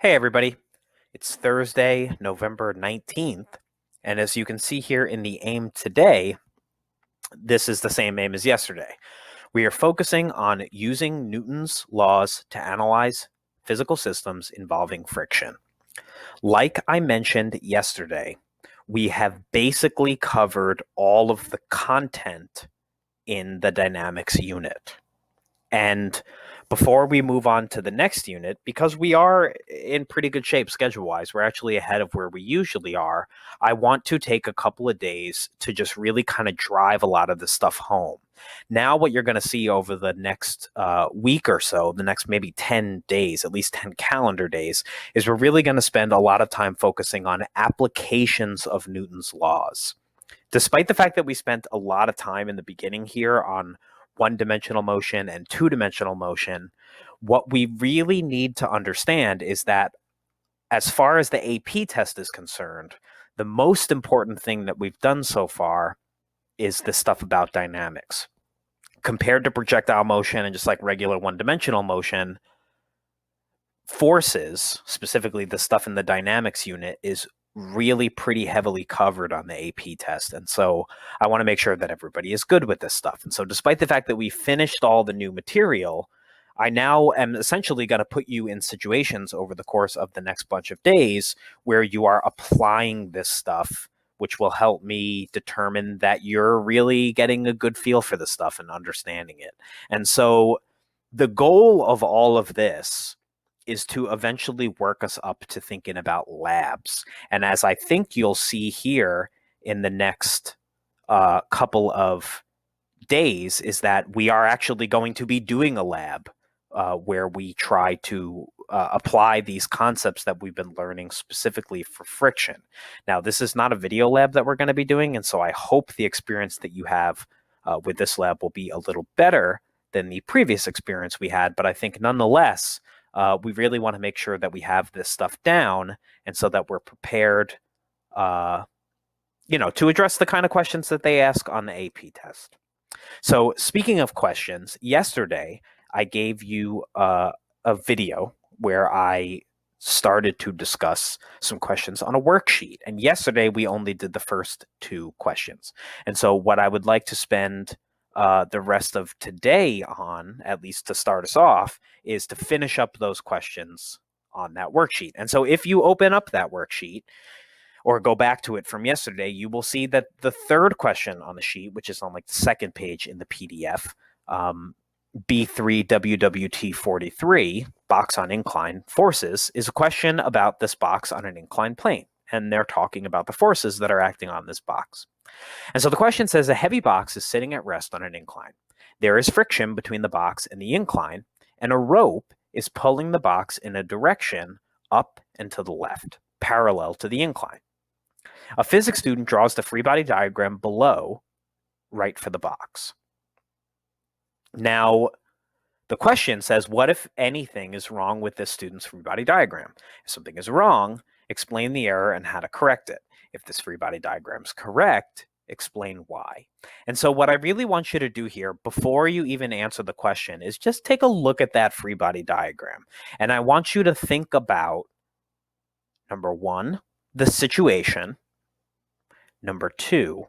Hey everybody, it's Thursday, November 19th, and as you can see here in the aim today, this is the same aim as yesterday. We are focusing on using Newton's laws to analyze physical systems involving friction. Like I mentioned yesterday, we have basically covered all of the content in the dynamics unit. And before we move on to the next unit, because we are in pretty good shape schedule wise, we're actually ahead of where we usually are. I want to take a couple of days to just really kind of drive a lot of this stuff home. Now, what you're going to see over the next week or so, the next maybe 10 days, at least 10 calendar days, is we're really going to spend a lot of time focusing on applications of Newton's laws. Despite the fact that we spent a lot of time in the beginning here on one-dimensional motion and two-dimensional motion, what we really need to understand is that as far as the AP test is concerned, the most important thing that we've done so far is this stuff about dynamics. Compared to projectile motion and just like regular one-dimensional motion, forces, specifically the stuff in the dynamics unit, is really pretty heavily covered on the AP test. And so I want to make sure that everybody is good with this stuff. And so despite the fact that we finished all the new material, I now am essentially going to put you in situations over the course of the next bunch of days where you are applying this stuff, which will help me determine that you're really getting a good feel for the stuff and understanding it. And so the goal of all of this is to eventually work us up to thinking about labs. And as I think you'll see here in the next couple of days, is that we are actually going to be doing a lab where we try to apply these concepts that we've been learning specifically for friction. Now, this is not a video lab that we're going to be doing, and so I hope the experience that you have with this lab will be a little better than the previous experience we had, but I think nonetheless, we really want to make sure that we have this stuff down and so that we're prepared, to address the kind of questions that they ask on the AP test. So speaking of questions, yesterday I gave you a video where I started to discuss some questions on a worksheet. And yesterday we only did the first two questions. And so what I would like to spend the rest of today on, at least to start us off, is to finish up those questions on that worksheet. And so if you open up that worksheet or go back to it from yesterday, you will see that the third question on the sheet, which is on like the second page in the PDF, B3WWT43, box on incline forces, is a question about this box on an inclined plane. And they're talking about the forces that are acting on this box. And so the question says a heavy box is sitting at rest on an incline. There is friction between the box and the incline, and a rope is pulling the box in a direction up and to the left, parallel to the incline. A physics student draws the free body diagram below, right for the box. Now, the question says, what if anything is wrong with this student's free body diagram? If something is wrong, explain the error and how to correct it. If this free body diagram is correct, explain why. And so what I really want you to do here, before you even answer the question, is just take a look at that free body diagram. And I want you to think about, number one, the situation. Number two,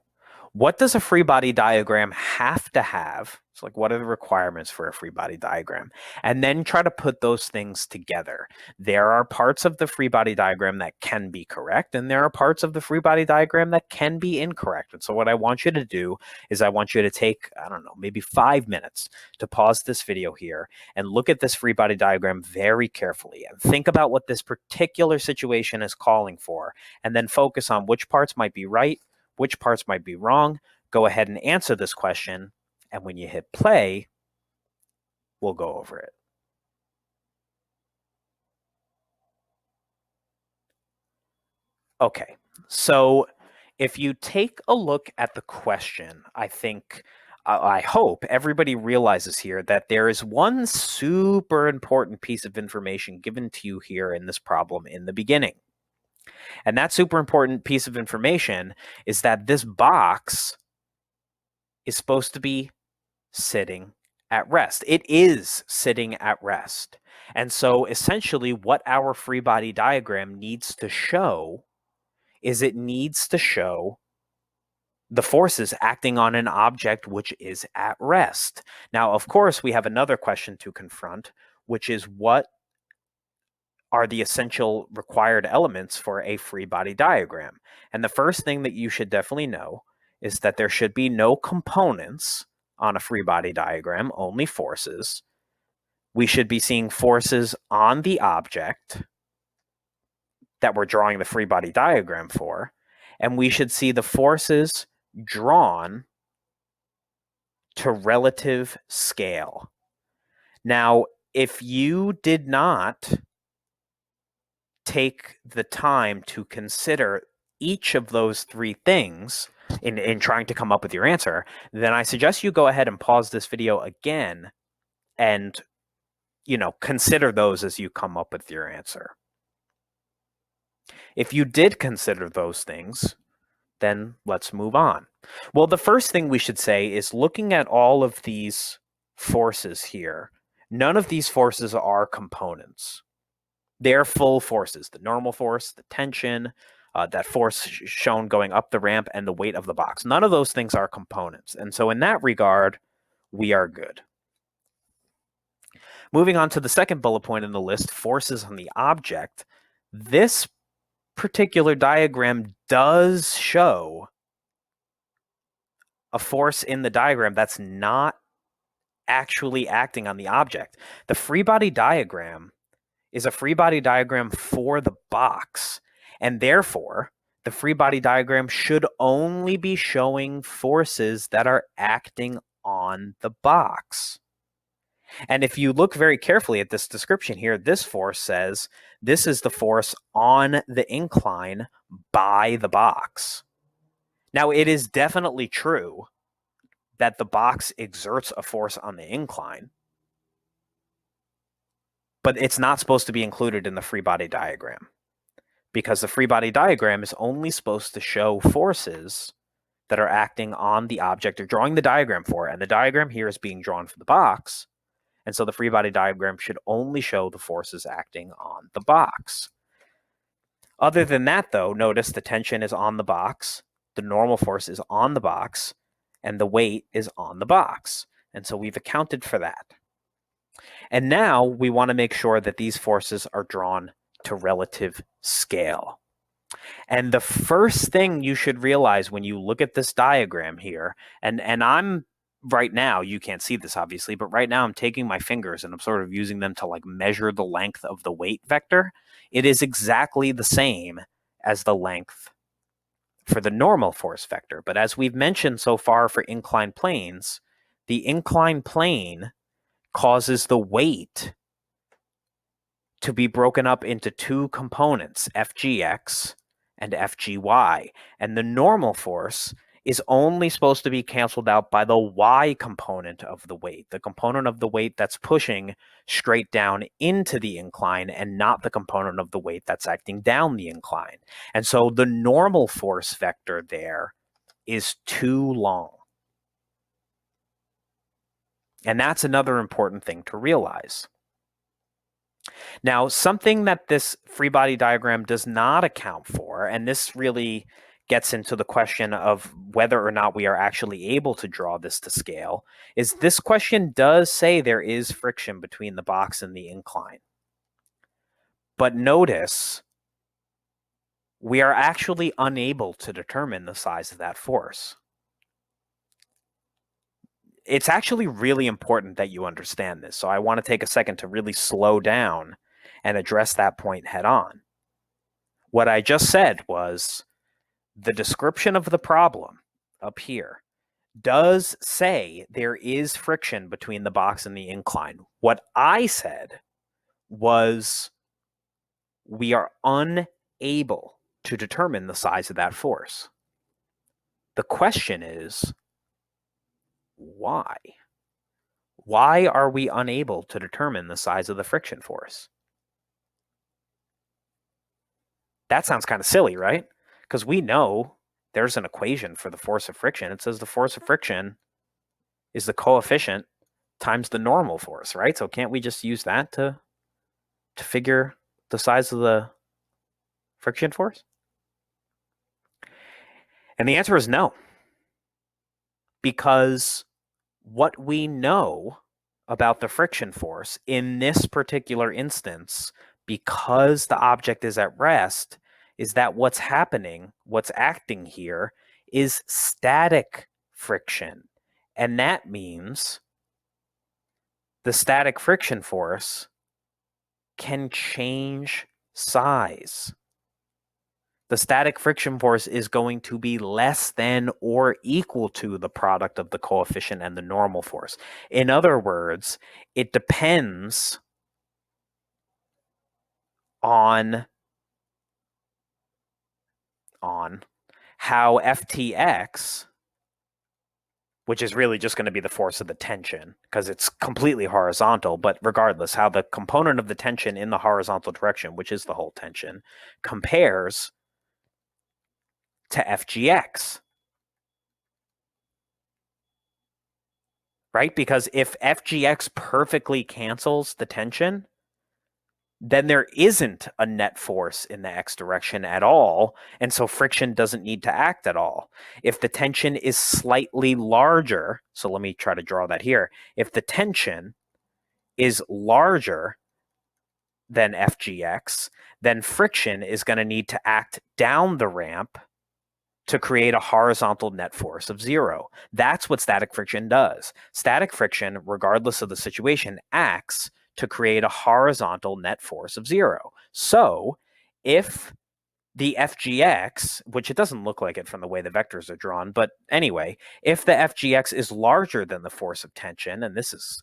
what does a free body diagram have to have? It's like, what are the requirements for a free body diagram? And then try to put those things together. There are parts of the free body diagram that can be correct, and there are parts of the free body diagram that can be incorrect. And so what I want you to do is I want you to take, I don't know, maybe 5 minutes to pause this video here and look at this free body diagram very carefully and think about what this particular situation is calling for, and then focus on which parts might be right, which parts might be wrong. Go ahead and answer this question, and when you hit play, we'll go over it. Okay, so if you take a look at the question, I hope everybody realizes here that there is one super important piece of information given to you here in this problem in the beginning. And that super important piece of information is that this box is supposed to be sitting at rest. It is sitting at rest. And so essentially what our free body diagram needs to show is it needs to show the forces acting on an object which is at rest. Now, of course, we have another question to confront, which is what are the essential required elements for a free body diagram? And the first thing that you should definitely know is that there should be no components on a free body diagram, only forces. We should be seeing forces on the object that we're drawing the free body diagram for, and we should see the forces drawn to relative scale. Now, if you did not take the time to consider each of those three things in trying to come up with your answer, then I suggest you go ahead and pause this video again and, consider those as you come up with your answer. If you did consider those things, then let's move on. Well, the first thing we should say is looking at all of these forces here, none of these forces are components. They're full forces, the normal force, the tension, that force shown going up the ramp, and the weight of the box. None of those things are components. And so in that regard, we are good. Moving on to the second bullet point in the list, forces on the object. This particular diagram does show a force in the diagram that's not actually acting on the object. The free body diagram is a free body diagram for the box, and therefore the free body diagram should only be showing forces that are acting on the box. And if you look very carefully at this description here, this force says this is the force on the incline by the box. Now, it is definitely true that the box exerts a force on the incline, but it's not supposed to be included in the free body diagram, because the free body diagram is only supposed to show forces that are acting on the object you're drawing the diagram for, and the diagram here is being drawn for the box, and so the free body diagram should only show the forces acting on the box. Other than that, though, notice the tension is on the box, the normal force is on the box, and the weight is on the box. And so we've accounted for that. And now we want to make sure that these forces are drawn to relative scale. And the first thing you should realize when you look at this diagram here, and I'm right now, you can't see this obviously, but right now I'm taking my fingers and I'm sort of using them to measure the length of the weight vector. It is exactly the same as the length for the normal force vector. But as we've mentioned so far for inclined planes, the inclined plane causes the weight to be broken up into two components, FGX and FGY. And the normal force is only supposed to be canceled out by the Y component of the weight, the component of the weight that's pushing straight down into the incline, and not the component of the weight that's acting down the incline. And so the normal force vector there is too long. And that's another important thing to realize. Now, something that this free body diagram does not account for, and this really gets into the question of whether or not we are actually able to draw this to scale, is this question does say there is friction between the box and the incline. But notice, we are actually unable to determine the size of that force. It's actually really important that you understand this, so I want to take a second to really slow down and address that point head on. What I just said was the description of the problem up here does say there is friction between the box and the incline. What I said was we are unable to determine the size of that force. The question is, why? Why are we unable to determine the size of the friction force? That sounds kind of silly, right? Because we know there's an equation for the force of friction. It says the force of friction is the coefficient times the normal force, right? So can't we just use that to figure the size of the friction force? And the answer is no. Because what we know about the friction force in this particular instance, because the object is at rest, is that what's happening, what's acting here, is static friction. And that means the static friction force can change size. The static friction force is going to be less than or equal to the product of the coefficient and the normal force. In other words, it depends on how FTX, which is really just going to be the force of the tension because it's completely horizontal, but regardless, how the component of the tension in the horizontal direction, which is the whole tension, compares to FGX. Right? Because if FGX perfectly cancels the tension, then there isn't a net force in the x direction at all, and so friction doesn't need to act at all. If the tension is slightly larger, so let me try to draw that here. If the tension is larger than FGX, then friction is going to need to act down the ramp to create a horizontal net force of 0. That's what static friction does. Static friction, regardless of the situation, acts to create a horizontal net force of 0. So if the FGX, which it doesn't look like it from the way the vectors are drawn, but anyway, if the FGX is larger than the force of tension, and this is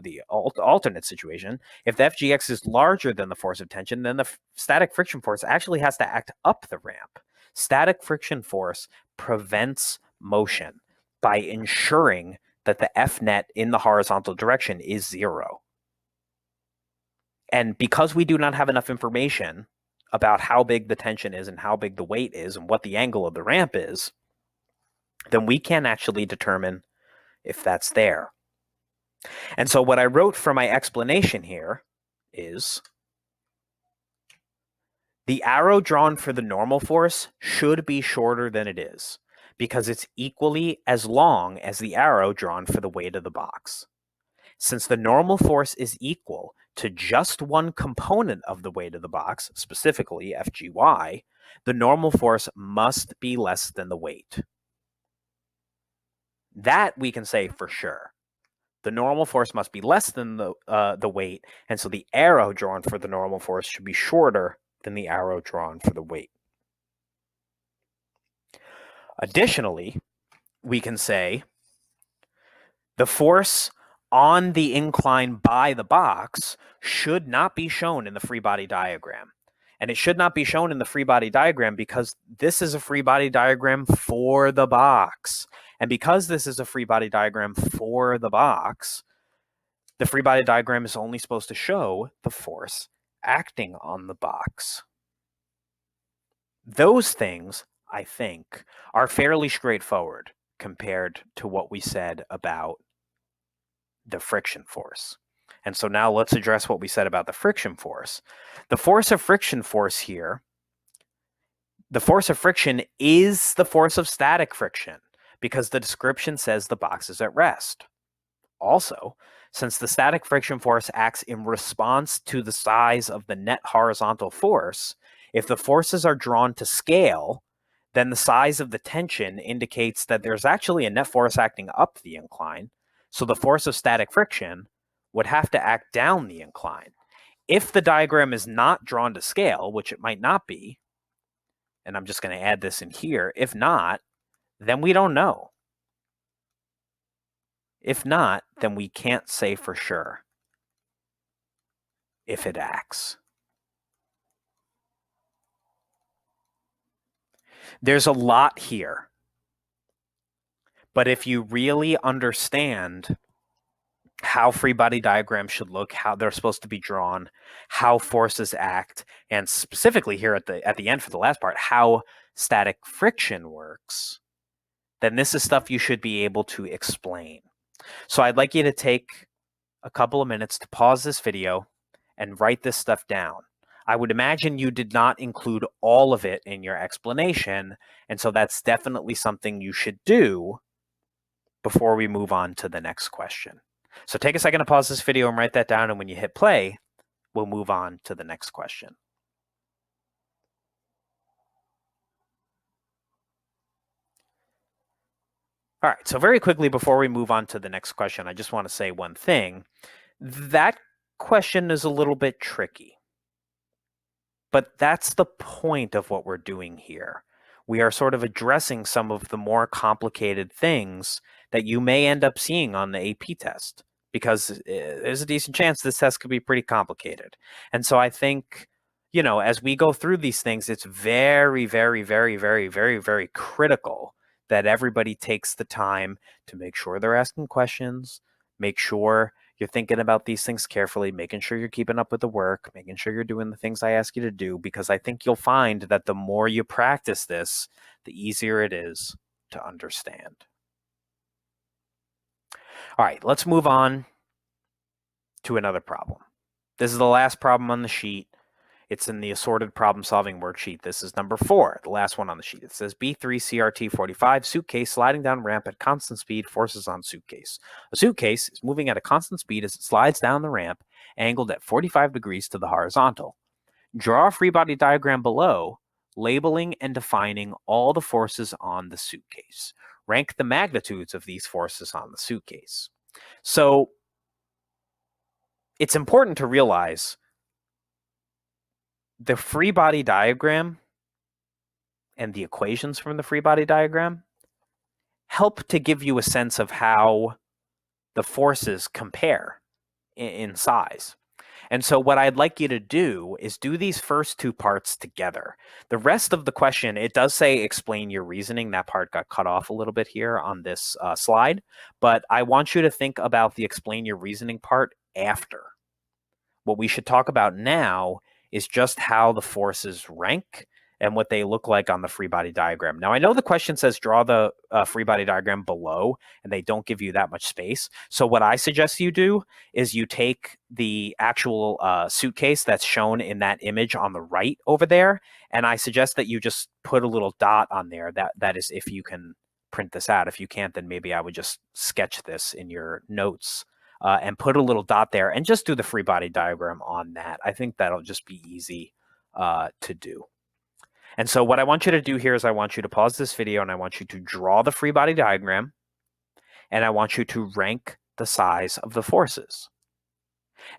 the alternate situation, if the FGX is larger than the force of tension, then the static friction force actually has to act up the ramp. Static friction force prevents motion by ensuring that the F net in the horizontal direction is 0. And because we do not have enough information about how big the tension is and how big the weight is and what the angle of the ramp is, then we can't actually determine if that's there. And so what I wrote for my explanation here is the arrow drawn for the normal force should be shorter than it is because it's equally as long as the arrow drawn for the weight of the box. Since the normal force is equal to just one component of the weight of the box, specifically FGY, the normal force must be less than the weight. That we can say for sure. The normal force must be less than the weight, and so the arrow drawn for the normal force should be shorter than the arrow drawn for the weight. Additionally, we can say the force on the incline by the box should not be shown in the free body diagram. And it should not be shown in the free body diagram because this is a free body diagram for the box. And because this is a free body diagram for the box, the free body diagram is only supposed to show the force acting on the box. Those things, I think, are fairly straightforward compared to what we said about the friction force. And so now let's address what we said about the friction force. The force of friction force here, the force of friction is the force of static friction because the description says the box is at rest. Also, since the static friction force acts in response to the size of the net horizontal force, if the forces are drawn to scale, then the size of the tension indicates that there's actually a net force acting up the incline. So the force of static friction would have to act down the incline. If the diagram is not drawn to scale, which it might not be, and I'm just going to add this in here, if not, then we don't know. If not, then we can't say for sure if it acts. There's a lot here. But if you really understand how free body diagrams should look, how they're supposed to be drawn, how forces act, and specifically here at the end for the last part, how static friction works, then this is stuff you should be able to explain. So I'd like you to take a couple of minutes to pause this video and write this stuff down. I would imagine you did not include all of it in your explanation, and so that's definitely something you should do before we move on to the next question. So take a second to pause this video and write that down, and when you hit play, we'll move on to the next question. All right, so very quickly before we move on to the next question, I just want to say one thing. That question is a little bit tricky, but that's the point of what we're doing here. We are sort of addressing some of the more complicated things that you may end up seeing on the AP test, because there's a decent chance this test could be pretty complicated. And so I think, you know, as we go through these things, it's very, very, very, very, very, very critical that everybody takes the time to make sure they're asking questions, make sure you're thinking about these things carefully, making sure you're keeping up with the work, making sure you're doing the things I ask you to do, because I think you'll find that the more you practice this, the easier it is to understand. All right, let's move on to another problem. This is the last problem on the sheet. It's in the assorted problem-solving worksheet. This is number 4, the last one on the sheet. It says B3 CRT 45, suitcase sliding down ramp at constant speed, forces on suitcase. A suitcase is moving at a constant speed as it slides down the ramp, angled at 45 degrees to the horizontal. Draw a free body diagram below, labeling and defining all the forces on the suitcase. Rank the magnitudes of these forces on the suitcase. So it's important to realize the free body diagram and the equations from the free body diagram help to give you a sense of how the forces compare in size. And so what I'd like you to do is do these first two parts together. The rest of the question, it does say explain your reasoning. That part got cut off a little bit here on this slide, but I want you to think about the explain your reasoning part after. What we should talk about now is just how the forces rank and what they look like on the free body diagram. Now, I know the question says draw the free body diagram below, and they don't give you that much space. So what I suggest you do is you take the actual suitcase that's shown in that image on the right over there, and I suggest that you just put a little dot on there. That is if you can print this out. If you can't, then maybe I would just sketch this in your notes. And put a little dot there and just do the free body diagram on that. I think that'll just be easy to do. And so what I want you to do here is I want you to pause this video and I want you to draw the free body diagram, and I want you to rank the size of the forces.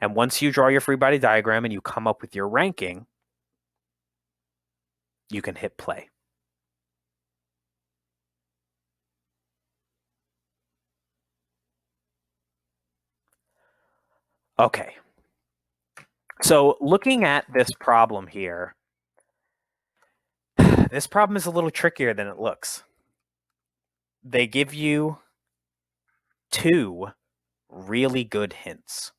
And once you draw your free body diagram and you come up with your ranking, you can hit play. Okay. So looking at this problem here, this problem is a little trickier than it looks. They give you 2 really good hints.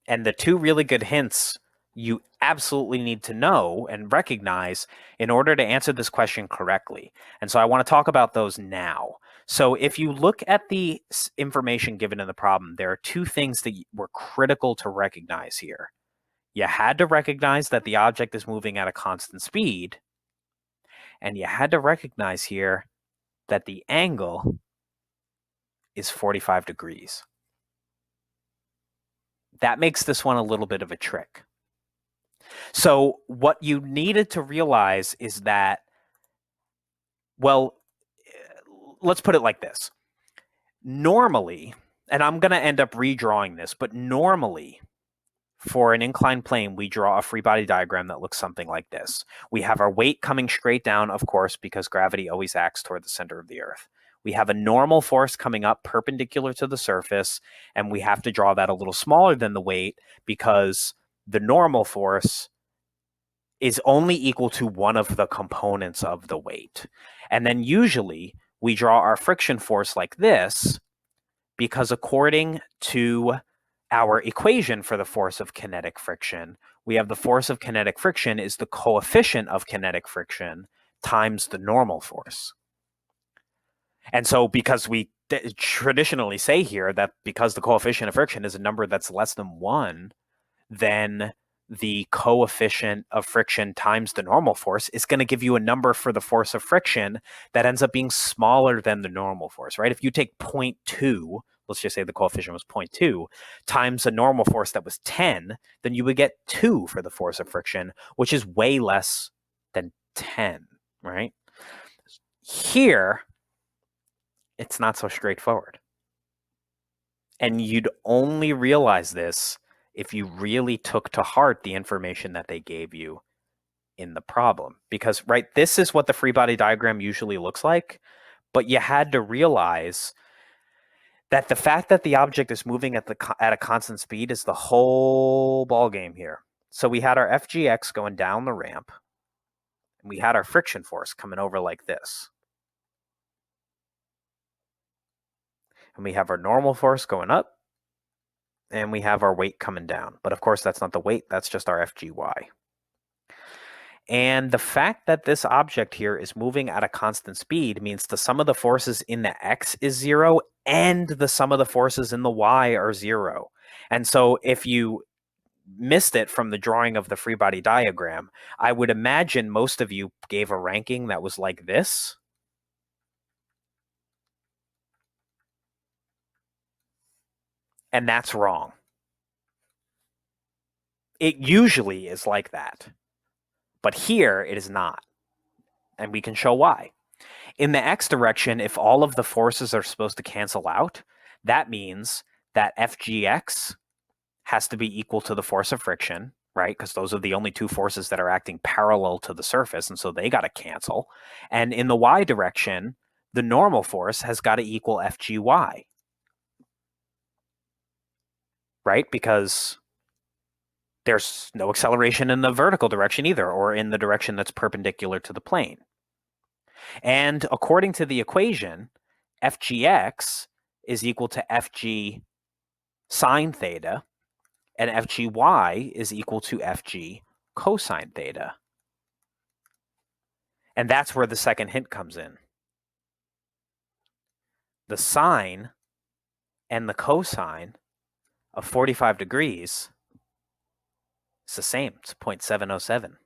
And the 2 really good hints you absolutely need to know and recognize in order to answer this question correctly. And so I want to talk about those now. So if you look at the information given in the problem, there are 2 things that were critical to recognize here. You had to recognize that the object is moving at a constant speed, and you had to recognize here that the angle is 45 degrees. That makes this one a little bit of a trick. So what you needed to realize is that, well, let's put it like this. Normally, and I'm going to end up redrawing this, but normally for an inclined plane, we draw a free body diagram that looks something like this. We have our weight coming straight down, of course, because gravity always acts toward the center of the Earth. We have a normal force coming up perpendicular to the surface, and we have to draw that a little smaller than the weight because the normal force is only equal to one of the components of the weight. And then usually we draw our friction force like this because according to our equation for the force of kinetic friction, we have the force of kinetic friction is the coefficient of kinetic friction times the normal force. And so because we traditionally say here that because the coefficient of friction is a number that's less than 1, then the coefficient of friction times the normal force is going to give you a number for the force of friction that ends up being smaller than the normal force, right? If you take 0.2, let's just say the coefficient was 0.2, times a normal force that was 10, then you would get 2 for the force of friction, which is way less than 10, right? Here, it's not so straightforward. And you'd only realize this if you really took to heart the information that they gave you in the problem. Because, right, this is what the free body diagram usually looks like, but you had to realize that the fact that the object is moving at a constant speed is the whole ball game here. So we had our FGX going down the ramp, and we had our friction force coming over like this. And we have our normal force going up, and we have our weight coming down. But of course, that's not the weight, that's just our FGY. And the fact that this object here is moving at a constant speed means the sum of the forces in the X is 0 and the sum of the forces in the Y are 0. And so if you missed it from the drawing of the free body diagram, I would imagine most of you gave a ranking that was like this. And that's wrong. It usually is like that. But here it is not. And we can show why. In the X direction, if all of the forces are supposed to cancel out, that means that FGX has to be equal to the force of friction, right? Because those are the only two forces that are acting parallel to the surface, and so they got to cancel. And in the Y direction, the normal force has got to equal FGY, right? Because there's no acceleration in the vertical direction either, or in the direction that's perpendicular to the plane. And according to the equation, FGX is equal to FG sine theta, and FGY is equal to FG cosine theta. And that's where the second hint comes in. The sine and the cosine of 45 degrees is the same. It's 0.707.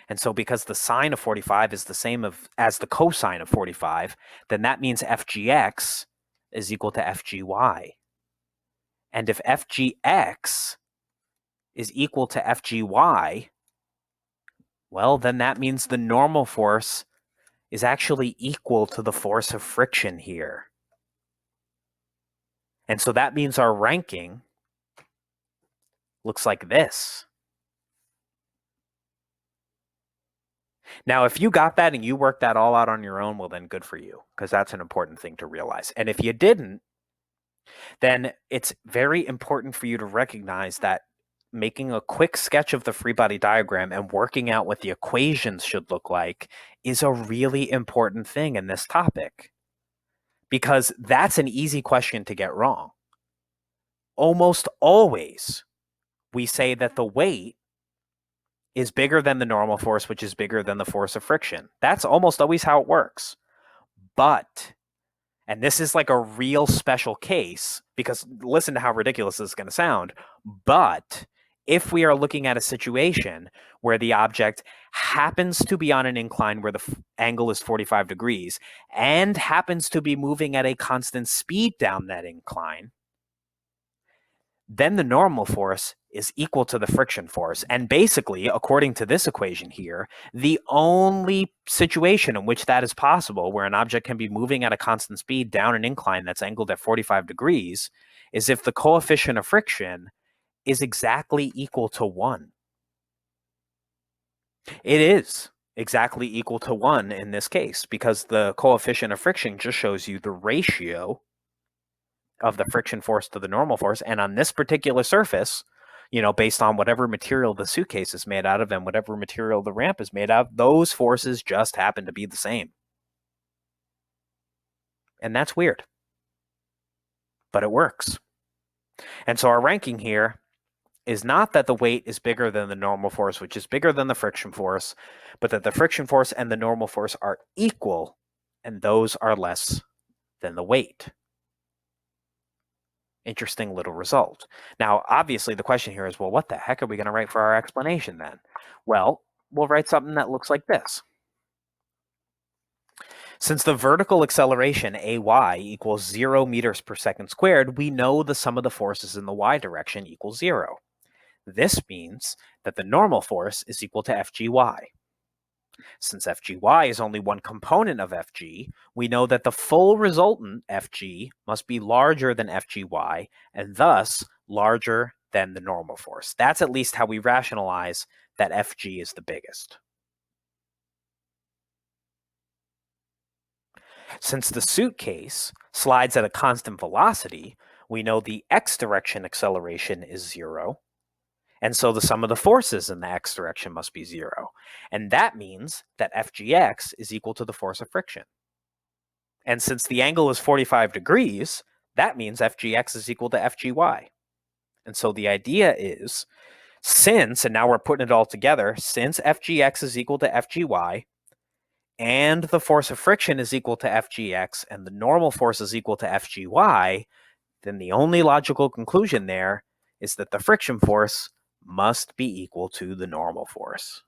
And so because the sine of 45 is the same as the cosine of 45, then that means FGX is equal to FGY. And if FGX is equal to FGY, well, then that means the normal force is actually equal to the force of friction here. And so that means our ranking looks like this. Now, if you got that and you worked that all out on your own, well, then good for you, because that's an important thing to realize. And if you didn't, then it's very important for you to recognize that making a quick sketch of the free body diagram and working out what the equations should look like is a really important thing in this topic, because that's an easy question to get wrong. Almost always, we say that the weight is bigger than the normal force, which is bigger than the force of friction. That's almost always how it works. But, and this is like a real special case, because listen to how ridiculous this is going to sound, but if we are looking at a situation where the object happens to be on an incline where the angle is 45 degrees and happens to be moving at a constant speed down that incline, then the normal force is equal to the friction force. And basically, according to this equation here, the only situation in which that is possible, where an object can be moving at a constant speed down an incline that's angled at 45 degrees, is if the coefficient of friction is exactly equal to 1. It is exactly equal to 1 in this case, because the coefficient of friction just shows you the ratio of the friction force to the normal force. And on this particular surface, you know, based on whatever material the suitcase is made out of and whatever material the ramp is made out of, those forces just happen to be the same. And that's weird, but it works. And so our ranking here is not that the weight is bigger than the normal force, which is bigger than the friction force, but that the friction force and the normal force are equal, and those are less than the weight. Interesting little result. Now, obviously, the question here is, well, what the heck are we going to write for our explanation then? Well, we'll write something that looks like this. Since the vertical acceleration, AY, equals 0 meters per second squared, we know the sum of the forces in the y direction equals 0. This means that the normal force is equal to FGY. Since FGY is only one component of FG, we know that the full resultant FG must be larger than FGY, and thus larger than the normal force. That's at least how we rationalize that FG is the biggest. Since the suitcase slides at a constant velocity, we know the x direction acceleration is 0. And so the sum of the forces in the x direction must be 0. And that means that Fgx is equal to the force of friction. And since the angle is 45 degrees, that means Fgx is equal to Fgy. And so the idea is, since, and now we're putting it all together, since Fgx is equal to Fgy, and the force of friction is equal to Fgx, and the normal force is equal to Fgy, then the only logical conclusion there is that the friction force must be equal to the normal force.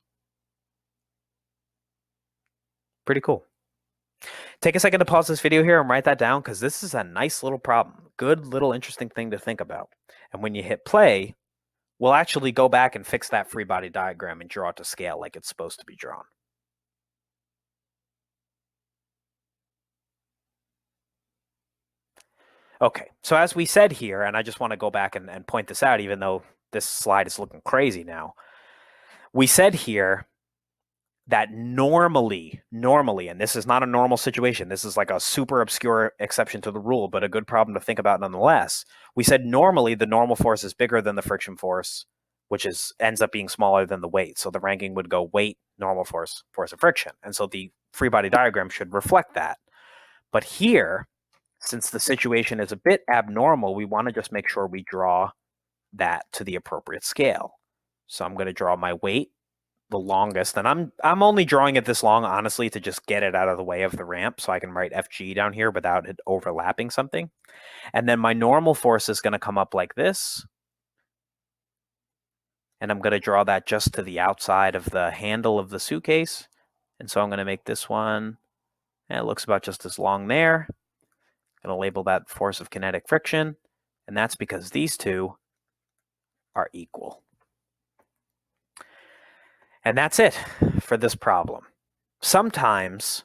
Pretty cool. Take a second to pause this video here and write that down, because this is a nice little problem. Good little interesting thing to think about. And when you hit play, we'll actually go back and fix that free body diagram and draw it to scale like it's supposed to be drawn. Okay, so as we said here, and I just want to go back and point this out, even though this slide is looking crazy now. We said here that normally, and this is not a normal situation, this is like a super obscure exception to the rule, but a good problem to think about nonetheless. We said normally the normal force is bigger than the friction force, which ends up being smaller than the weight. So the ranking would go weight, normal force, force of friction. And so the free body diagram should reflect that. But here, since the situation is a bit abnormal, we want to just make sure we draw that to the appropriate scale. So I'm going to draw my weight the longest, and I'm only drawing it this long, honestly, to just get it out of the way of the ramp so I can write FG down here without it overlapping something. And then my normal force is going to come up like this, and I'm going to draw that just to the outside of the handle of the suitcase. And so I'm going to make this one, and it looks about just as long there. I'm going to label that force of kinetic friction, and that's because these two are equal. And that's it for this problem. Sometimes,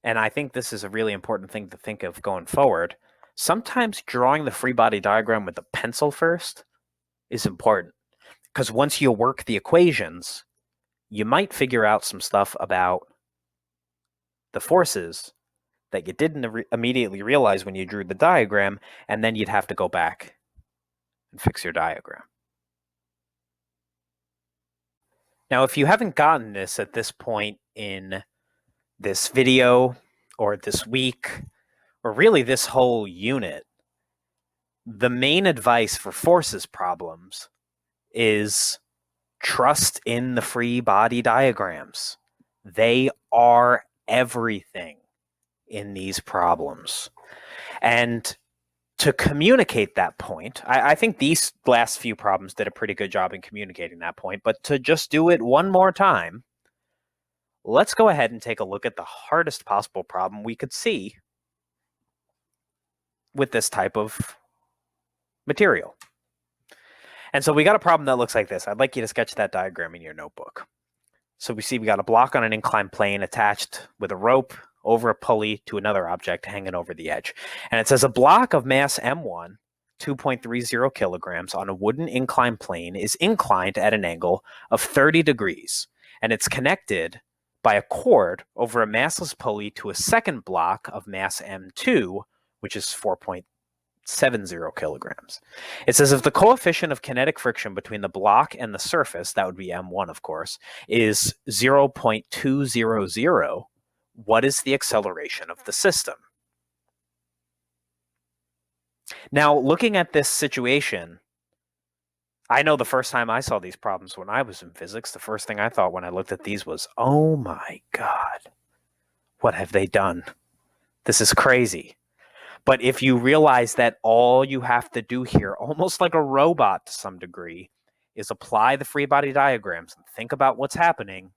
and I think this is a really important thing to think of going forward, sometimes drawing the free body diagram with a pencil first is important. Because once you work the equations, you might figure out some stuff about the forces that you didn't immediately realize when you drew the diagram, and then you'd have to go back and fix your diagram. Now, if you haven't gotten this at this point in this video or this week, or really this whole unit, the main advice for forces problems is trust in the free body diagrams. They are everything in these problems. And to communicate that point, I think these last few problems did a pretty good job in communicating that point, but to just do it one more time, let's go ahead and take a look at the hardest possible problem we could see with this type of material. And so we got a problem that looks like this. I'd like you to sketch that diagram in your notebook. So we got a block on an inclined plane attached with a rope over a pulley to another object hanging over the edge. And it says a block of mass M1, 2.30 kilograms, on a wooden inclined plane is inclined at an angle of 30 degrees. And it's connected by a cord over a massless pulley to a second block of mass M2, which is 4.70 kilograms. It says if the coefficient of kinetic friction between the block and the surface, that would be M1, of course, is 0.200, what is the acceleration of the system? Now, looking at this situation, I know the first time I saw these problems when I was in physics, the first thing I thought when I looked at these was, oh my God, What have they done? This is crazy. But if you realize that all you have to do here, almost like a robot to some degree, is apply the free body diagrams and think about what's happening,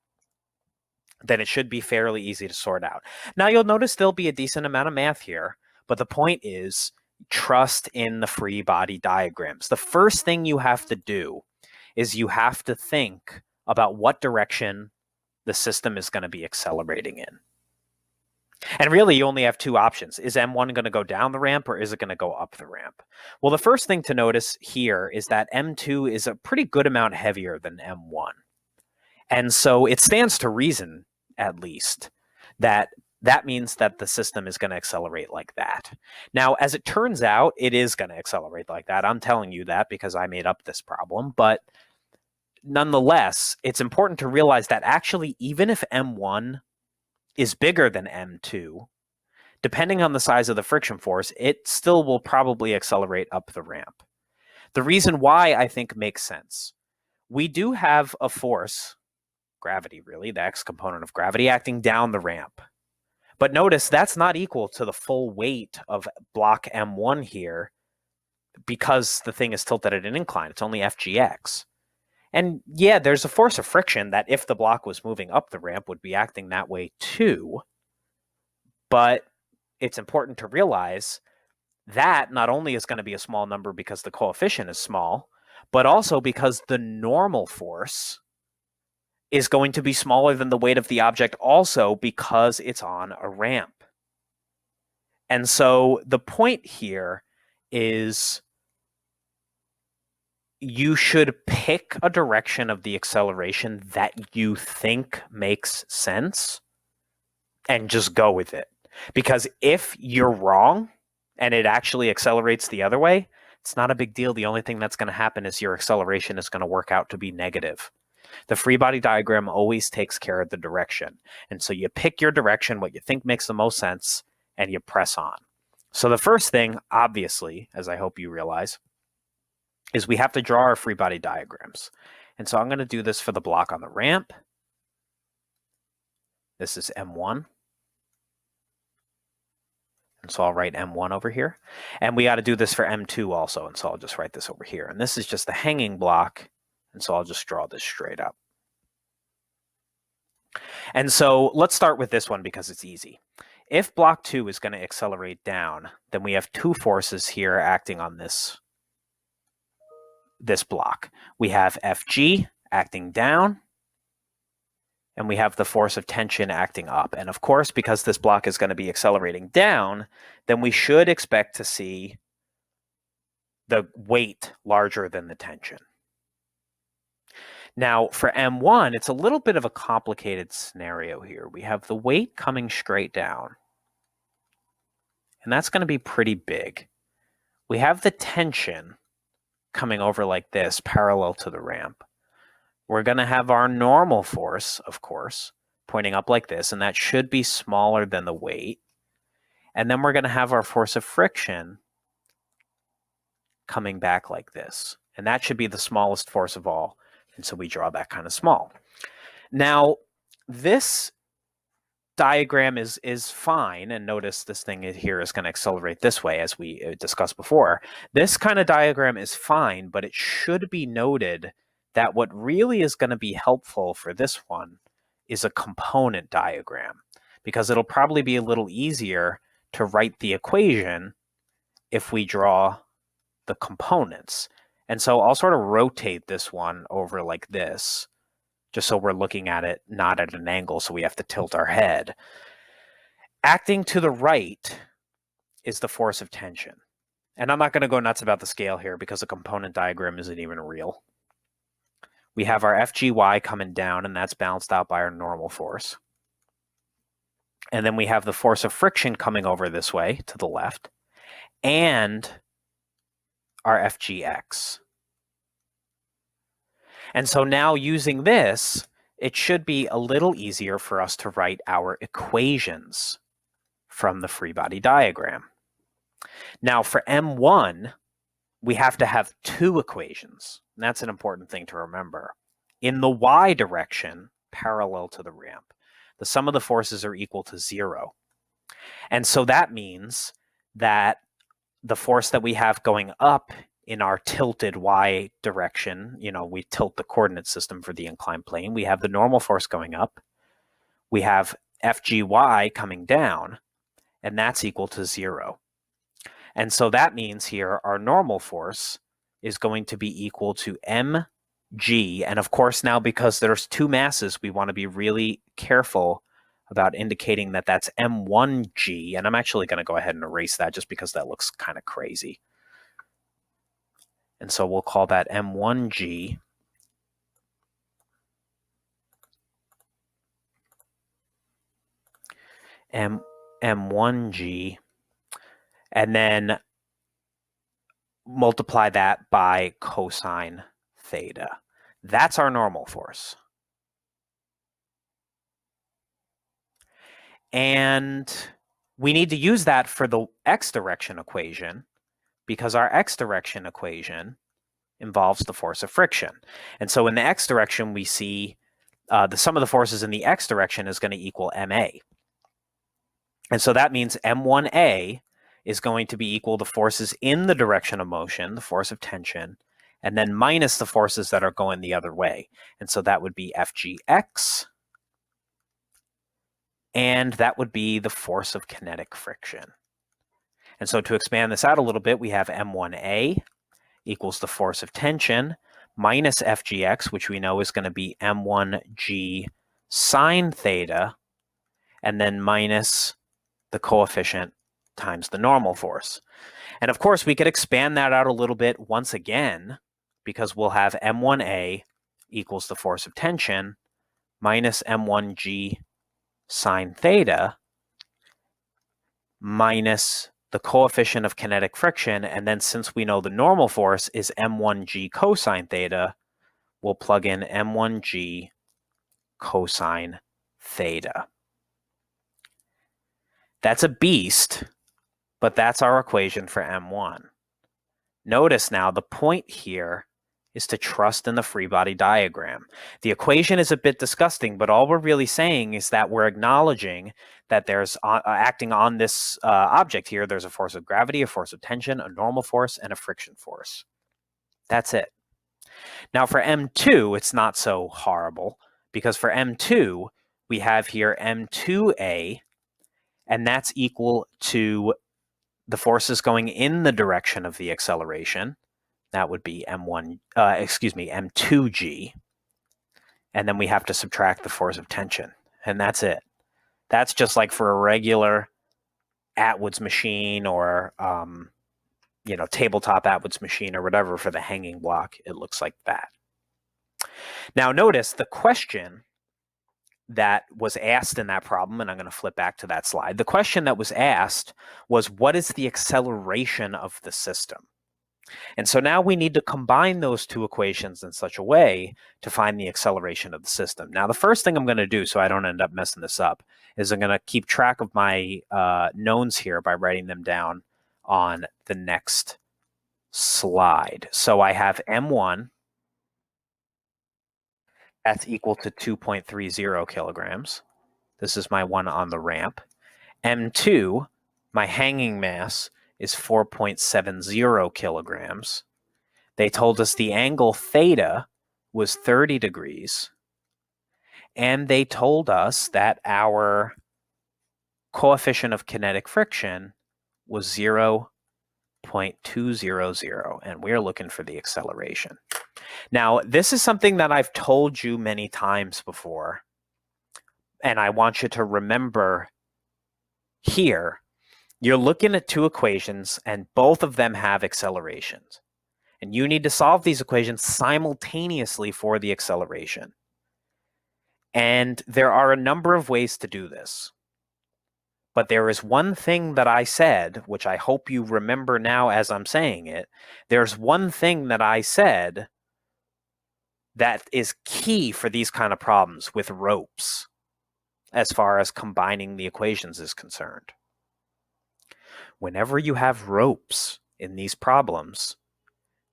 then it should be fairly easy to sort out. Now, you'll notice there'll be a decent amount of math here, but the point is trust in the free body diagrams. The first thing you have to do is you have to think about what direction the system is going to be accelerating in. And really, you only have two options. Is M1 going to go down the ramp or is it going to go up the ramp? Well, the first thing to notice here is that M2 is a pretty good amount heavier than M1. And so it stands to reason, at least, that that means that the system is going to accelerate like that. Now, as it turns out, it is going to accelerate like that. I'm telling you that because I made up this problem. But nonetheless, it's important to realize that actually, even if M1 is bigger than M2, depending on the size of the friction force, it still will probably accelerate up the ramp. The reason why I think makes sense. We do have a force, gravity really, the x component of gravity, acting down the ramp. But notice that's not equal to the full weight of block M1 here because the thing is tilted at an incline. It's only FGX. And yeah, there's a force of friction that if the block was moving up the ramp would be acting that way too. But it's important to realize that not only is going to be a small number because the coefficient is small, but also because the normal force is going to be smaller than the weight of the object also because it's on a ramp. And so the point here is you should pick a direction of the acceleration that you think makes sense and just go with it. Because if you're wrong and it actually accelerates the other way, it's not a big deal. The only thing that's going to happen is your acceleration is going to work out to be negative. The free body diagram always takes care of the direction. And so you pick your direction, what you think makes the most sense, and you press on. So the first thing, obviously, as I hope you realize, is we have to draw our free body diagrams. And so I'm going to do this for the block on the ramp. This is M1. And so I'll write M1 over here. And we got to do this for M2 also. And so I'll just write this over here. And this is just the hanging block. And so I'll just draw this straight up. And so let's start with this one because it's easy. If block 2 is going to accelerate down, then we have two forces here acting on this block. We have Fg acting down, and we have the force of tension acting up. And of course, because this block is going to be accelerating down, then we should expect to see the weight larger than the tension. Now, for M1, it's a little bit of a complicated scenario here. We have the weight coming straight down, and that's going to be pretty big. We have the tension coming over like this, parallel to the ramp. We're going to have our normal force, of course, pointing up like this, and that should be smaller than the weight. And then we're going to have our force of friction coming back like this. And that should be the smallest force of all. And so we draw that kind of small. Now, this diagram is fine, and notice this thing here is going to accelerate this way as we discussed before. This kind of diagram is fine, but it should be noted that what really is going to be helpful for this one is a component diagram, because it'll probably be a little easier to write the equation if we draw the components. And so I'll sort of rotate this one over like this, just so we're looking at it not at an angle, so we have to tilt our head. Acting to the right is the force of tension. And I'm not going to go nuts about the scale here because the component diagram isn't even real. We have our FGY coming down, and that's balanced out by our normal force. And then we have the force of friction coming over this way to the left, and our FGX. And so now using this, it should be a little easier for us to write our equations from the free body diagram. Now for M1, we have to have two equations. And that's an important thing to remember. In the y direction, parallel to the ramp. the sum of the forces are equal to 0. And so that means that the force that we have going up in our tilted y direction, we tilt the coordinate system for the inclined plane. We have the normal force going up. We have FGY coming down, and that's equal to 0. And so that means here our normal force is going to be equal to mg. And of course, now because there's two masses, we want to be really careful about indicating that that's m1g. And I'm actually going to go ahead and erase that just because that looks kind of crazy. And so we'll call that m1g. M1g. And then multiply that by cosine theta. That's our normal force. And we need to use that for the x direction equation because our x direction equation involves the force of friction. And so in the x direction, we see the sum of the forces in the x direction is going to equal ma. And so that means m1a is going to be equal to forces in the direction of motion, the force of tension, and then minus the forces that are going the other way. And so that would be FGX, and that would be the force of kinetic friction. And so to expand this out a little bit, we have M1A equals the force of tension minus FGX, which we know is going to be M1G sine theta, and then minus the coefficient times the normal force. And of course, we could expand that out a little bit once again, because we'll have M1A equals the force of tension minus M1G sine theta minus the coefficient of kinetic friction. And then since we know the normal force is M1G cosine theta, we'll plug in M1G cosine theta. That's a beast, but that's our equation for M1. Notice now the point here is to trust in the free body diagram. The equation is a bit disgusting, but all we're really saying is that we're acknowledging that there's acting on this object here, there's a force of gravity, a force of tension, a normal force, and a friction force. That's it. Now for M2, it's not so horrible, because for M2, we have here M2A, and that's equal to the forces going in the direction of the acceleration. That would be M2G. And then we have to subtract the force of tension. And that's it. That's just like for a regular Atwood's machine or, tabletop Atwood's machine or whatever for the hanging block. It looks like that. Now notice the question that was asked in that problem, and I'm going to flip back to that slide. The question that was asked was, what is the acceleration of the system? And so now we need to combine those two equations in such a way to find the acceleration of the system. Now, the first thing I'm going to do so I don't end up messing this up is I'm going to keep track of my knowns here by writing them down on the next slide. So I have M1, that's equal to 2.30 kilograms. This is my one on the ramp. M2, my hanging mass, is 4.70 kilograms. They told us the angle theta was 30 degrees. And they told us that our coefficient of kinetic friction was 0.200, and we're looking for the acceleration. Now, this is something that I've told you many times before, and I want you to remember here. You're looking at two equations, and both of them have accelerations. And you need to solve these equations simultaneously for the acceleration. And there are a number of ways to do this. But there is one thing that I said, which I hope you remember now as I'm saying it. There's one thing that I said that is key for these kind of problems with ropes, as far as combining the equations is concerned. Whenever you have ropes in these problems,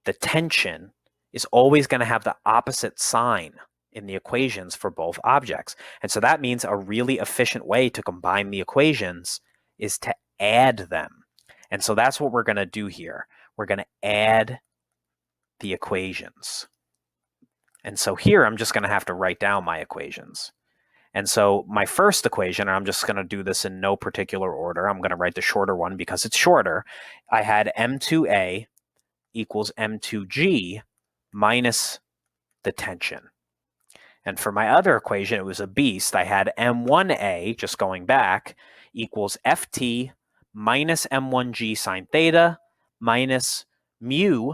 the tension is always going to have the opposite sign in the equations for both objects. And so that means a really efficient way to combine the equations is to add them. And so that's what we're going to do here. We're going to add the equations. And so here I'm just going to have to write down my equations. And so my first equation, and I'm just going to do this in no particular order. I'm going to write the shorter one because it's shorter. I had M2A equals M2G minus the tension. And for my other equation, it was a beast. I had M1A, just going back, equals FT minus M1G sine theta minus mu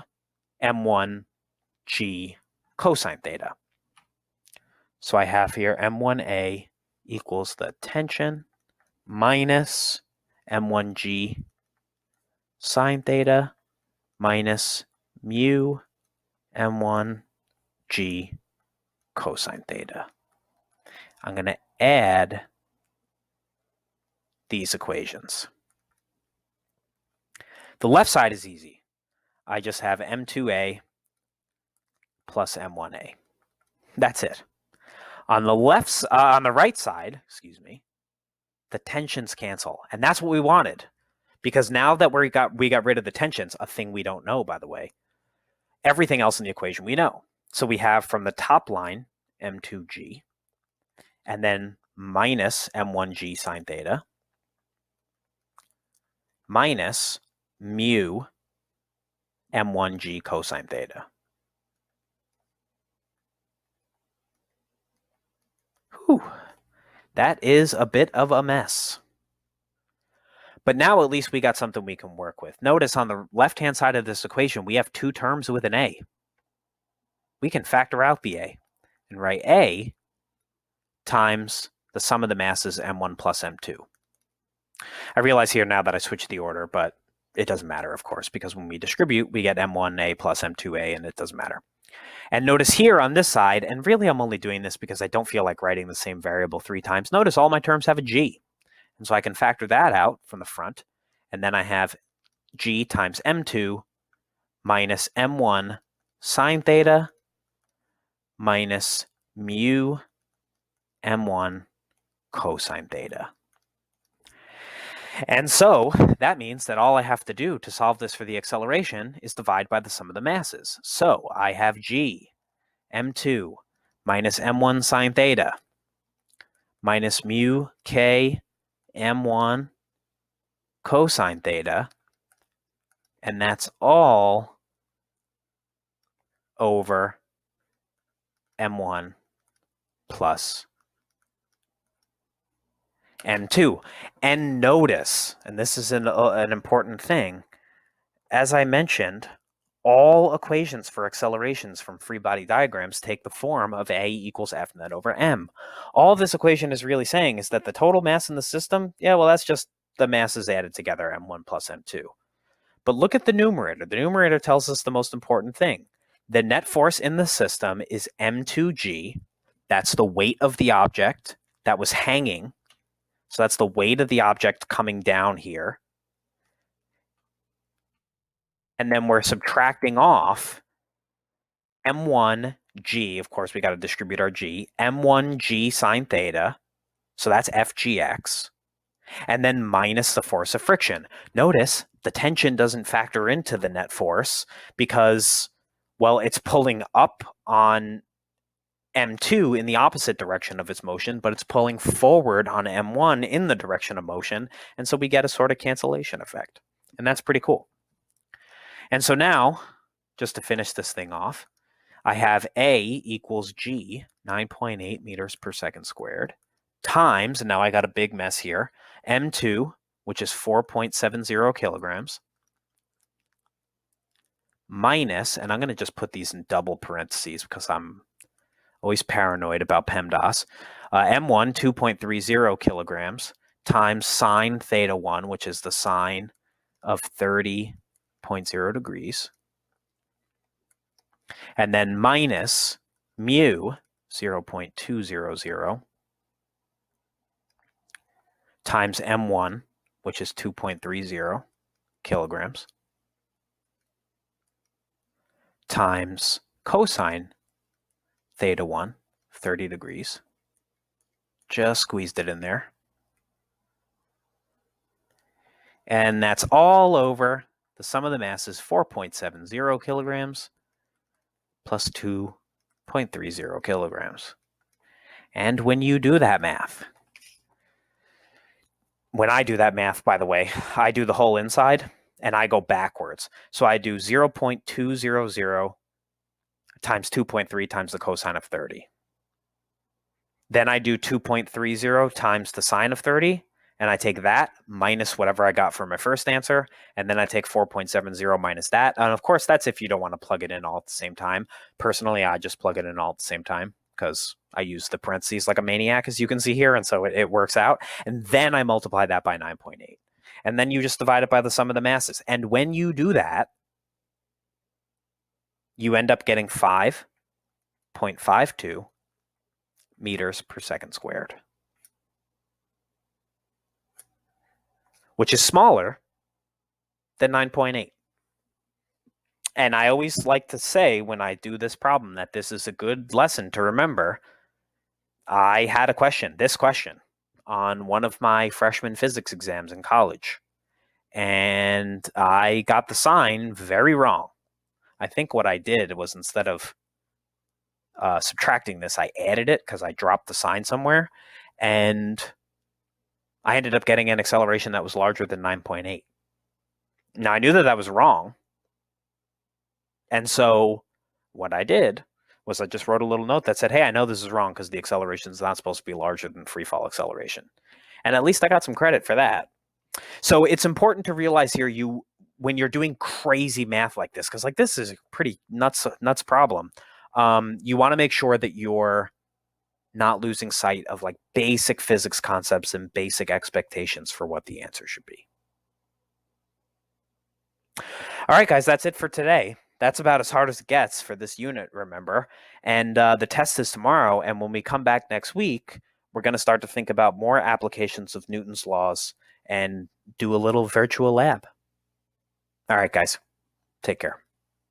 M1G cosine theta. So I have here M1A equals the tension minus M1G sine theta minus mu M1G cosine theta. I'm going to add these equations. The left side is easy. I just have M2A plus M1A. That's it. On the right side, the tensions cancel, and that's what we wanted, because now that we got rid of the tensions, a thing we don't know, by the way, everything else in the equation we know. So we have from the top line M2G, and then minus M1G sine theta minus mu M1G cosine theta. Whew. That is a bit of a mess. But now at least we got something we can work with. Notice on the left-hand side of this equation, we have two terms with an A. We can factor out the A and write A times the sum of the masses M1 plus M2. I realize here now that I switched the order, but it doesn't matter, of course, because when we distribute, we get M1A plus M2A, and it doesn't matter. And notice here on this side, and really I'm only doing this because I don't feel like writing the same variable 3 times. Notice all my terms have a G. And so I can factor that out from the front. And then I have G times M2 minus M1 sine theta minus mu M1 cosine theta. And so that means that all I have to do to solve this for the acceleration is divide by the sum of the masses. So I have G, M2 minus M1 sine theta minus mu K M1 cosine theta, and that's all over M1 plus M2. And notice, and this is an important thing, as I mentioned, all equations for accelerations from free body diagrams take the form of A equals F net over M. All this equation is really saying is that the total mass in the system, yeah, well, that's just the masses added together, M1 plus M2. But look at the numerator. The numerator tells us the most important thing. The net force in the system is M2G. That's the weight of the object that was hanging. So that's the weight of the object coming down here. And then we're subtracting off M1G. Of course, we got to distribute our G. M1G sine theta. So that's FGX. And then minus the force of friction. Notice the tension doesn't factor into the net force because, well, it's pulling up on M2 in the opposite direction of its motion, but it's pulling forward on M1 in the direction of motion. And so we get a sort of cancellation effect. And that's pretty cool. And so now, just to finish this thing off, I have A equals G, 9.8 meters per second squared, times, and now I got a big mess here, M2, which is 4.70 kilograms, minus, and I'm going to just put these in double parentheses because I'm always paranoid about PEMDAS, M1, 2.30 kilograms, times sine theta 1, which is the sine of 30.0 degrees, and then minus mu, 0.200, times M1, which is 2.30 kilograms, times cosine theta 1, 30 degrees. Just squeezed it in there. And that's all over the sum of the masses, 4.70 kilograms plus 2.30 kilograms. And when you do that math, when I do that math, by the way, I do the whole inside and I go backwards. So I do 0.200 times 2.3 times the cosine of 30. Then I do 2.30 times the sine of 30, and I take that minus whatever I got for my first answer, and then I take 4.70 minus that. And of course, that's if you don't want to plug it in all at the same time. Personally, I just plug it in all at the same time because I use the parentheses like a maniac, as you can see here, and so it works out. And then I multiply that by 9.8. And then you just divide it by the sum of the masses. And when you do that, you end up getting 5.52 meters per second squared, which is smaller than 9.8. And I always like to say when I do this problem that this is a good lesson to remember. I had this question, on one of my freshman physics exams in college, and I got the sign very wrong. I think what I did was, instead of subtracting this, I added it because I dropped the sign somewhere, and I ended up getting an acceleration that was larger than 9.8. Now, I knew that was wrong, and so what I did was I just wrote a little note that said, hey, I know this is wrong because the acceleration is not supposed to be larger than free fall acceleration. And at least I got some credit for that. So it's important to realize here, when you're doing crazy math like this, because like this is a pretty nuts problem, you want to make sure that you're not losing sight of like basic physics concepts and basic expectations for what the answer should be. All right, guys, that's it for today. That's about as hard as it gets for this unit, remember? And the test is tomorrow, and when we come back next week, we're going to start to think about more applications of Newton's laws and do a little virtual lab. All right, guys, take care.